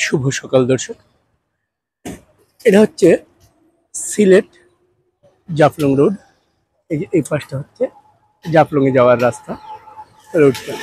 শুভ সকাল দর্শক। এটা হচ্ছে সিলেট জাফলং রোড। এই পাশটা হচ্ছে জাফলং এ যাওয়ার রাস্তা, রোডটা।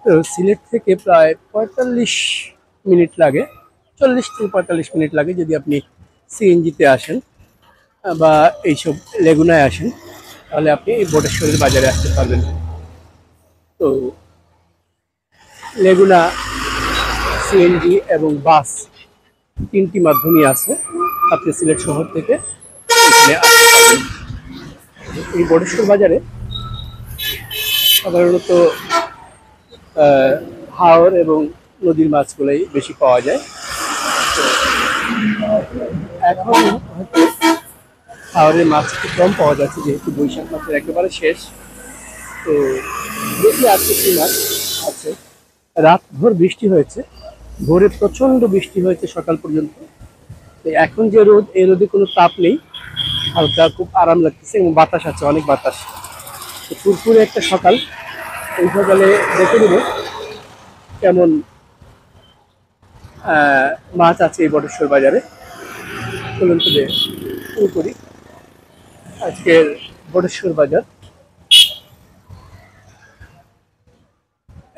তো সিলেট থেকে প্রায় 45 মিনিট লাগে, 40 থেকে 45 মিনিট লাগে যদি আপনি সিএনজিতে আসেন বা এইসব লেগুনায় আসেন, তাহলে আপনি এই বটেশ্বরের বাজারে আসতে পারবেন। তো লেগুনা, সিএনজি এবং বাস তিনটি মাধ্যমই আছে, আপনি সিলেট শহর থেকে এখানে আসতে পারবেন। এই বটেশ্বর বাজারে সাধারণত হাওর এবং নদীর মাছগুলোই বেশি পাওয়া যায়। এখন হয়তো হাওরের মাছ একটু কম পাওয়া যাচ্ছে, যেহেতু বৈশাখ মাসের একেবারে শেষ। তো দেখি আজকে কি মাছ আছে। রাত ভোর বৃষ্টি হয়েছে, ভোরে প্রচন্ড বৃষ্টি হয়েছে সকাল পর্যন্ত। তো এখন যে রোদ, এই রোদে কোনো তাপ নেই, হালকা খুব আরাম লাগতেছে এবং বাতাস আছে, অনেক বাতাস। তো ফুরফুরে একটা সকাল। এই সকালে দেখে নেব কেমন মাছ আছে এই বটেশ্বর বাজারে। চলুন তো শুরু করি আজকের বটেশ্বর বাজার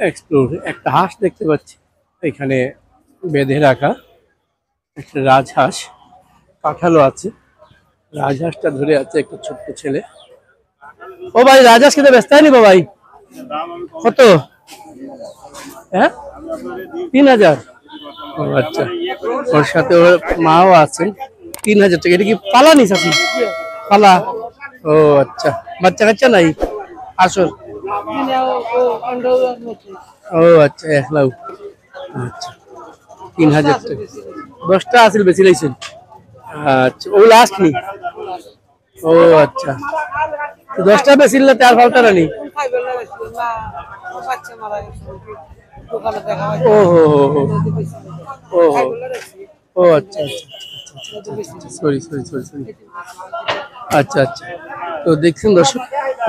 এক্সপ্লোর। একটা হাঁস দেখতে পাচ্ছি এখানে বেঁধে রাখা, একটা রাজহাঁস, কাঁঠালও আছে। রাজহাঁসটা ধরে আছে একটা ছোট্ট ছেলে। ও ভাই, রাজহাঁস খেতে ব্যস্ত হয়নি ভাই? কত? হ্যাঁ, 3000। ও আচ্ছা, ওর সাথে ওর মাও আছেন। 3000 টাকা। এটা কি পালা নিস আপনি? পালা? ও আচ্ছা, বাচ্চা কাচ্চা নাই? আসল? ও আচ্ছা, একলাও। আচ্ছা, 3000 টাকা। 10টা আসিল বেশি লাইছেন? আচ্ছা, ও লাস্ট নি? ও আচ্ছা, 10টা বেশি নিলে তার ফালতা রানি। ও হো হো হো, ও ও আচ্ছা আচ্ছা, সরি সরি সরি সরি। আচ্ছা আচ্ছা, তো দেখছেন দর্শক,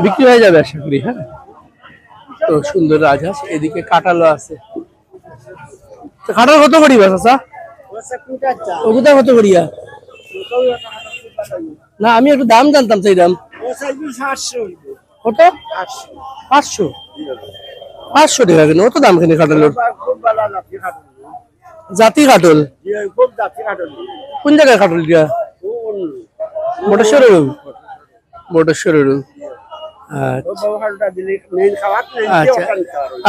বিক্রি হয়ে যাবে আশা করি। হ্যাঁ, তো সুন্দর রাজহাঁস। এদিকে কাঁঠালও আছে। কাঁঠাল কত করি বাস? আচ্ছা, ওগুলা কত করিয়া? না, আমি একটু দাম জানতাম, সেই দাম কত? 500? 500 টাকা কেন? অত দাম কেন কাঁঠালের? জাতি কাঁঠাল? কোন জায়গায় কাঁঠাল দিয়া? বটেশ্বরের? বটেশ্বরের। আচ্ছা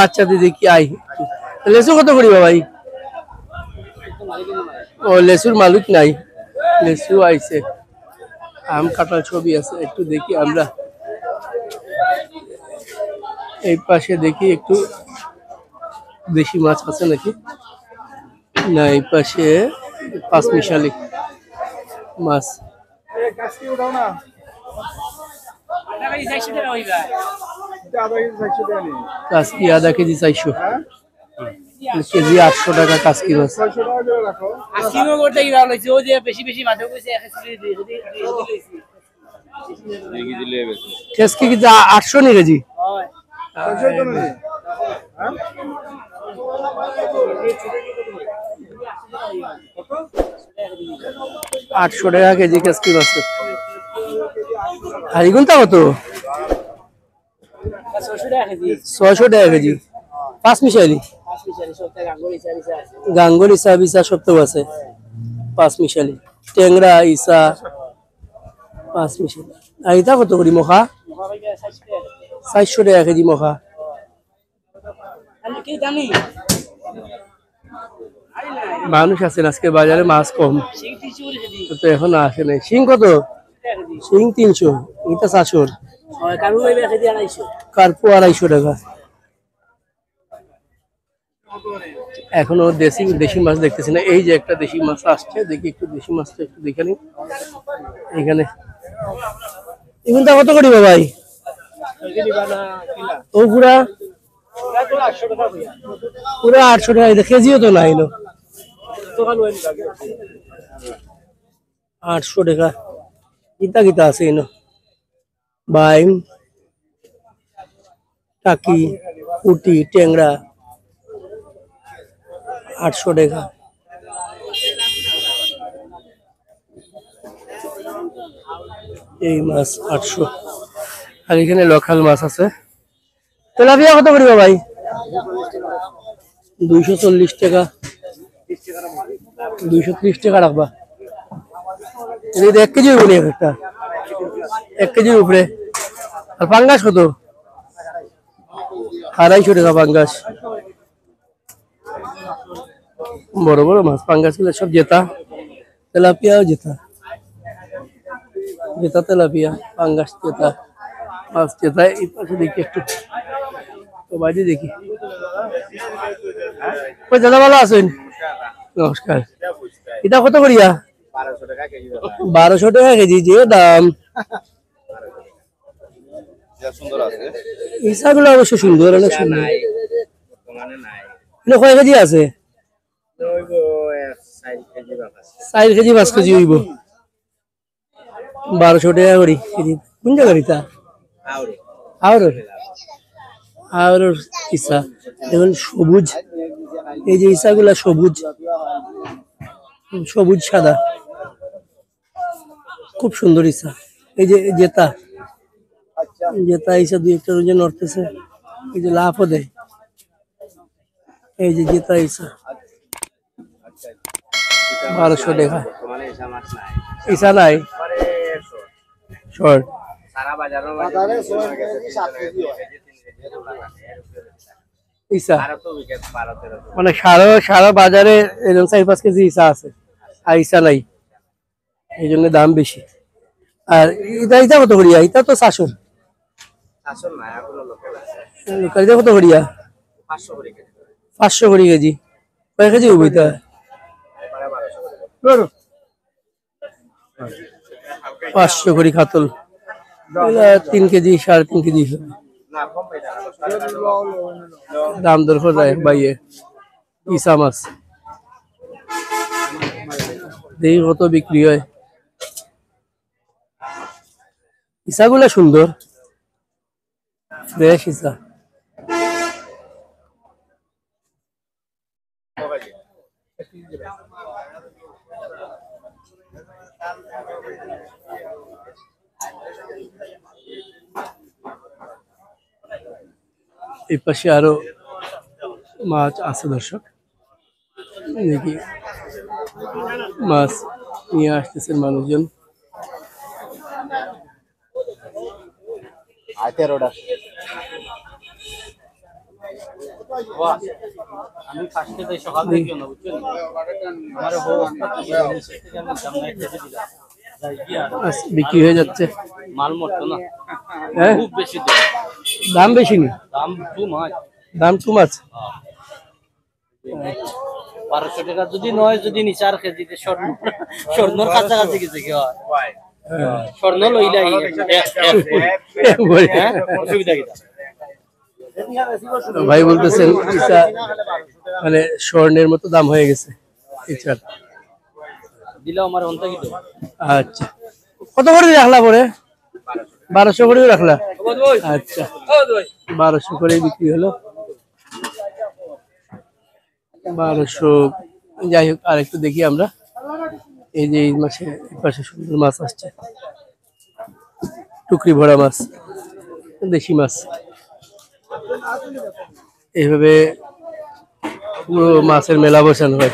আচ্ছা দিদি, কি আই লেসু কত করিবা ভাই? ও লেসুর মালিক নাই, লেসু আইছে। আম কাঁঠাল ছবি আছে, একটু দেখি আমরা। এই পাশে দেখি একটু দেশি মাছ আছে নাকি। না, এই পাশে পাঁচমিশালি মাছ। কাসকি আধা কেজি 400, কেজি 800 টাকা কাসকি মাছ। কাসকি কি 800 নি কেজি? 800 টাকা কেজি কাসকি মাছ। আর এগুনটা কত? 600 টাকা কেজি। পাঁচমিশালি? গাঙ্গুর ইসা বিসা সব তো আছে। পাঁচমিশালি, টেংরা ইসা, পাঁচমিশালি। আর এটা কত করি মখা? 400 টাকা কেজি মখা। মানুষ আছেন আজকে বাজারে, মাছ কম, তো এখন আসে নাই। শিং কত? শিং 300, এটা 400, কার্পু 250 টাকা। এখনো দেশি দেশি মাছ দেখতেছি না। এই যে একটা দেশি মাছ আসছে, দেখি একটু দেশি মাছটা একটু দেখে নিই। এখানে এগুনটা কত করি ভাই? ও পুরা পুরা 800 টাকা কেজিও তো নাই। 800 টাকা। গীতা গীতা আছে এনো, বাইম, টাকি, পুটি, টেংরা 800 টাকা। এই মাছ 800। আর এখানে লোকাল মাছ আছে। তেলাপিয়া কত করিবা ভাই? 240 টাকা, 230 টাকা রাখবা। এটা 1 কেজি হইব একটা, 1 কেজির উপরে। আর পাঙ্গাস কত? 250 টাকা পাঙ্গাস। বড় বড় মাছ পাঙ্গাস গুলো সব জেতা, তেলাপিয়াও জেতা, জেতা তেলাপিয়া, পাঙ্গাস জেতা, মাছ জেতা। এই পাশে দেখি একটু, তো বাইরে দেখি। ওই দাদা ভালো আছেন? নমস্কার। এটা কত করিয়া? 1200 টাকা কেজি। যে দাম, ইসাগুলো অবশ্য সুন্দর, অনেক সুন্দর। কয় কেজি আছে? 4 কেজি 5 কেজি হইব। 1200 টাকা করি কেজি। কোন জায়গার এটা? আর ইসা দেখুন সবুজ, এই যে ইসাগুলা সবুজ, সবুজ সাদা, খুব সুন্দর ইসা। এই যে জেতা, জেতা ইসা দুই একটা রোজে নড়তেছে, এই যে লাফও দেয়। এই যে জেতা ইসা 1200 টাকা। ইসা নাই, শর্ট। ইসা মানে সারা বাজারে এরকম 4-5 কেজি ইসা আছে, আর ইসা নাই, এই জন্য দাম বেশি। আর এটা কত করিয়া? এটা তো 400। লোকালিটা কত করিয়া? 500 করি কেজি। কয় কেজি হইব এটা? 500 করি কাতল। 3 কেজি 3.5 কেজি দাম দর যায় বাইয়ে। ইসা মাছ দেখি কত বিক্রি হয়। ইসাগুলা সুন্দর, ফ্রেশ ইসা। এই পাশে আরো মাছ আছে দর্শক, দেখি মাছ নিয়ে আসতেছেন মানুষজন। বিক্রি হয়ে যাচ্ছে, মাল মরতো না। খুব বেশি দাম, বেশি নি দাম, দাম টু মাছ। 1200 টাকা যদি নয়, যদি নিচে 4 কেজিতে স্বর্ণর কাছাকাছি কিছু কি হয়, স্বর্ণ লইলাই অসুবিধা কি? ভাই বলতেছেন ইসা মানে স্বর্ণের মতো দাম হয়ে গেছে। আচ্ছা, কত করে রাখলা পরে? 1200 করে রাখলা। আচ্ছা, 1200 করে বিক্রি হলো। 1200। যাই হোক, আর একটু দেখি আমরা। এই যে এই মাসে পাশে সুন্দর মাছ আসছে, টুকরি ভরা মাছ, দেশি মাছ। এইভাবে পুরো মাছের মেলা বসানো হয়।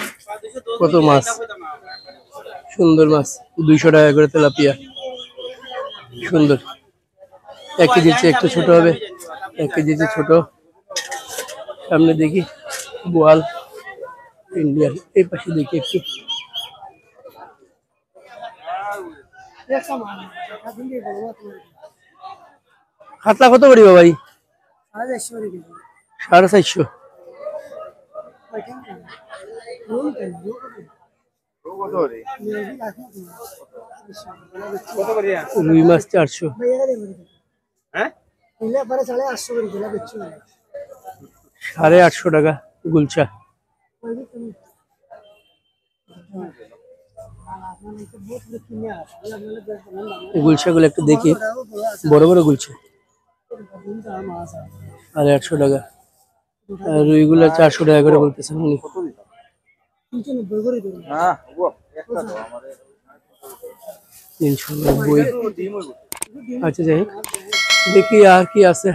কত মাছ, সুন্দর মাছ। 200 টাকা করে তেলাপিয়া, সুন্দর। 1 কেজির চেয়ে একটু ছোট হবে, 1 কেজির চেয়ে ছোট। সামনে দেখি বোয়াল ইন্ডিয়ান। এই পাশে দেখি একটু কাতলা কত করিব ভাই? 450। রুই মাছ 400। 850 টাকা গুলচা। গুলশাগুলো একটু দেখি, বড় বড় গুলশা। 850 টাকা। আর রুইগুলো 400 টাকা করে বলতেছেন উনি। 390। আচ্ছা যাই হোক, দেখি আর কি আছে।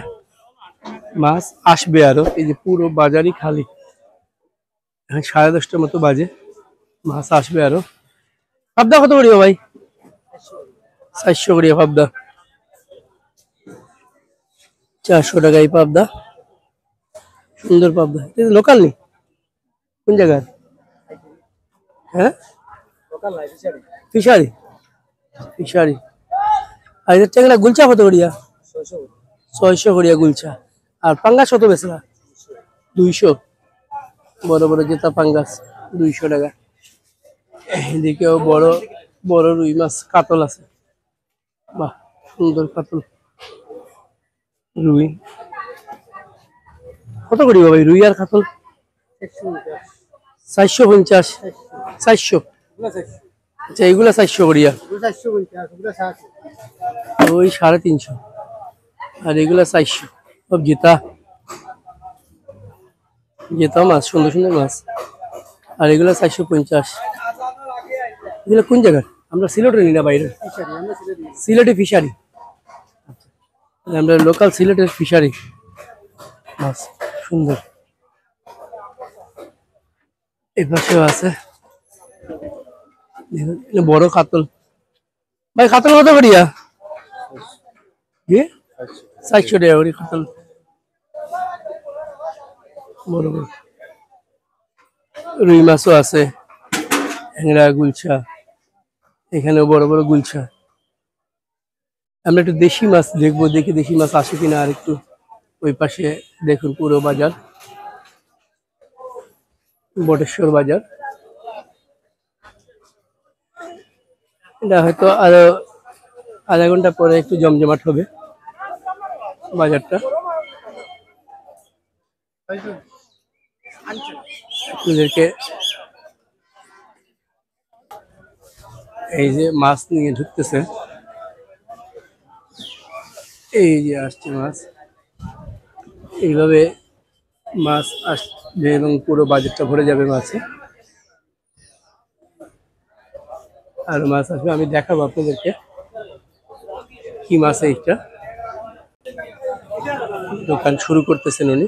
মাছ আসবে আরো, এই যে পুরো বাজারই খালি। 10:30টার মতো বাজে, মাছ আসবে আরো। পাবদা কত করিও ভাই? 400 করিয়া পাবদা। 400 টাকায় পাবদা, সুন্দর পাবদা। লোকাল নি? কোন জায়গার? হ্যাঁ, ফিশারি। ফিশারি। আর এদের টাকা গুলচা কত করিয়া? 600 করিয়া গুলচা। আর পাঙ্গাস কত বেচলা? 200। বড় বড় জেতা পাঙ্গাস 200 টাকা। এদিকেও বড় বড় রুই মাছ, কাতল আছে। বাহ, সুন্দর কাতল। রুই কত করি ভাই? রুই আর কাতল 450। 400। আচ্ছা, এইগুলা 400 করিয়া। ওই 350। আর এগুলা 400। সব জেতা জেতা মাছ, সুন্দর সুন্দর মাছ। আর এগুলা 450। এগুলো কোন জায়গার? আমরা সিলেটের নি না বাইরে? সিলেটি ফিশারি। আমরা লোকাল সিলেটের ফিশারি মাছ, সুন্দর। এই পাশেও আছে বড় কাতল। ভাই কাতল কত করিয়া? 400 টাকা করি কাতল, বড় বড়। রুই মাছও আছে, হ্যাংরা, গুলছা। এখানেও বড় বড় গুলছা। আমরা একটু দেশি মাছ দেখবো, দেখি দেশি মাছ আসে কিনা। আর একটু ওই পাশে দেখুন পুরো বাজার, বটেশ্বর বাজার। এটা হয়তো আরো আধা ঘন্টা পরে একটু জমজমাট হবে বাজারটা। আপনাদেরকে এই যে মাছ নিয়ে ঢুকতেছে, এই যে আসছে মাছ, এইভাবে মাছ আসবে এবং পুরো বাজারটা ভরে যাবে মাছে। আর মাছ আসবে, আমি দেখাবো আপনাদেরকে কি মাছ এইটা। দোকান শুরু করতেছেন উনি,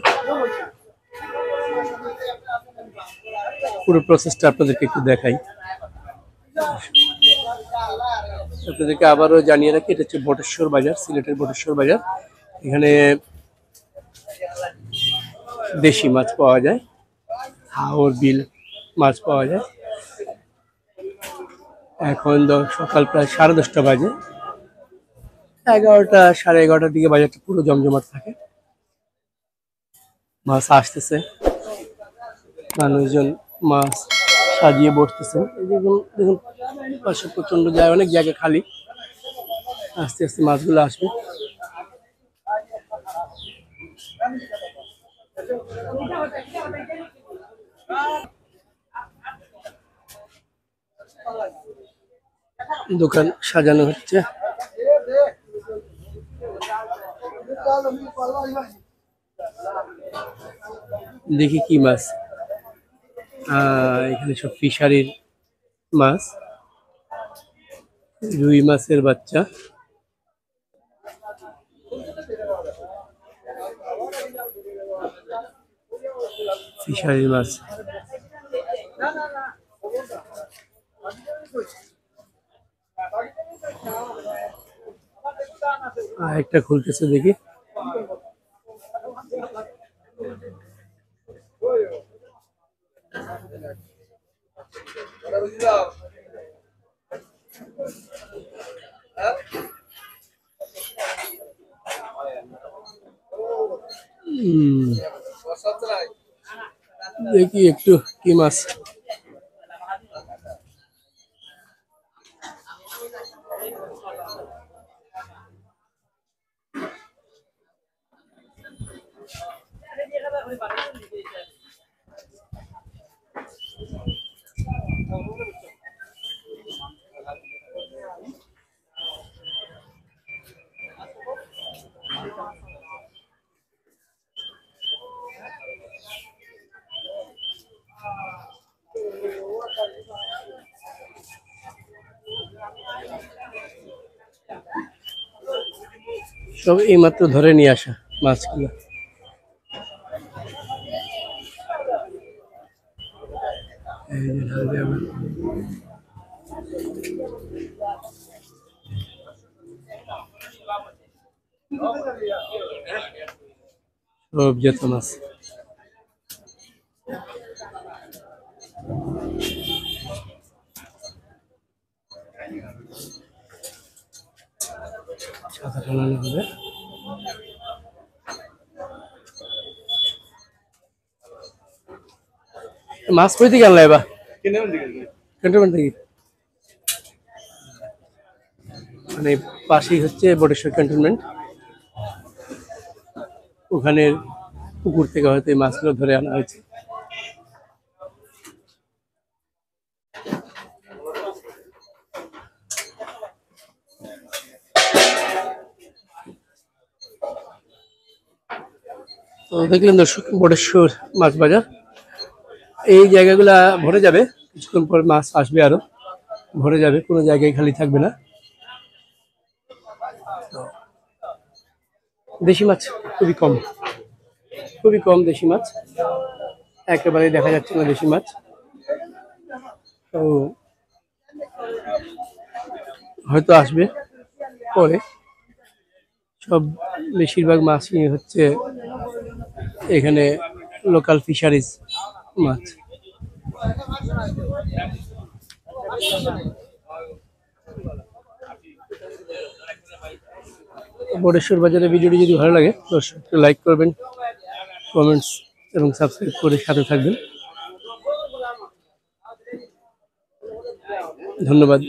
পুরো প্রসেসটা আপনাদেরকে একটু দেখাই। আপনাদেরকে আবারও জানিয়ে রাখি, এটা হচ্ছে বটেশ্বর বাজার, সিলেটের বটেশ্বর বাজার। এখানে দেশি মাছ পাওয়া যায়, হাওর বিল মাছ পাওয়া যায়। এখন সকাল প্রায় 10:30 বাজে। 11টা 11:30টার দিকে বাজারটা পুরো জমজমাট থাকে। মাছ আসতেছে, মানুষজন মাছ সাজিয়ে বসতেছেন। এই দেখুন দেখুন, পাশে প্রচন্ড যায়, অনেক জায়গা খালি। আস্তে আস্তে মাছগুলো আসবে। দোকান সাজানো হচ্ছে। দেখি কি মাছ। এখানে সব ফিশারির মাছ, রুই মাছের বাচ্চা। ফিশারির মাছ। একটা খুলতেছে, দেখি। দেখি একটু কি মাছ। সব এইমাত্র ধরে নিয়ে আসা মাছগুলো। এই যে ঢালবে আবার। সব যেত মাছ। ছাতা টানানো হবে। মাছ কই থেকে আনলা এবার? ক্যান্টনমেন্ট থেকে। মানে পাশেই হচ্ছে বটেশ্বর ক্যান্টনমেন্ট, ওখানে পুকুর থেকে হয়তো এই মাছগুলো ধরে আনা হয়েছে। তো দেখলেন দর্শক, বটেশ্বর মাছ বাজার। এই জায়গাগুলা ভরে যাবে, কিছুক্ষণ পর মাছ আসবে, আরো ভরে যাবে, কোনো জায়গায় খালি থাকবে না। দেশি মাছ খুবই কম, খুবই কম দেশি মাছ, একেবারে দেখা যাচ্ছে না দেশি মাছ। তো হয়তো আসবে পরে। সব বেশিরভাগ মাছই হচ্ছে এখানে লোকাল ফিশারিজ মাছ। বটেশ্বর বাজারের ভিডিওটি যদি ভালো লাগে দর্শক লাইক করবেন, কমেন্টস এবং সাবস্ক্রাইব করে সাথে থাকবেন। ধন্যবাদ।